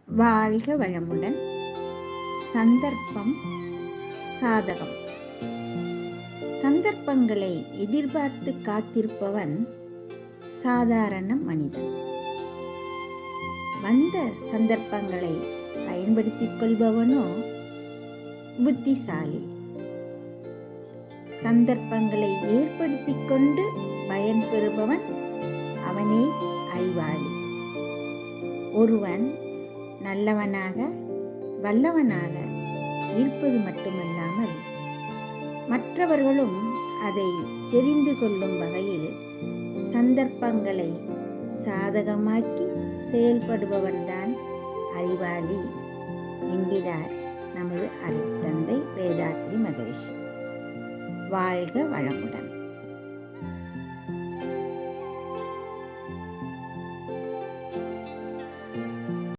வாழ்க வளமுடன். சந்தர்ப்பம் சாதகம். சந்தர்ப்பங்களை எதிர்பார்த்து காத்திருப்பவன் சாதாரண மனிதன். வந்த சந்தர்ப்பங்களை பயன்படுத்திக் கொள்பவனோ புத்திசாலி. சந்தர்ப்பங்களை ஏற்படுத்திக் கொண்டு பயன்பெறுபவன் அவனே அறிவாளி. ஒருவன் நல்லவனாக வல்லவனாக இருப்பது மட்டுமல்லாமல் மற்றவர்களும் அதை தெரிந்து கொள்ளும் வகையில் சந்தர்ப்பங்களை சாதகமாக்கி செயல்படுபவன்தான் அறிவாளி என்கிறார் நமது அருட்தந்தை வேதாத்ரி மகரிஷி. வாழ்க வளமுடன்.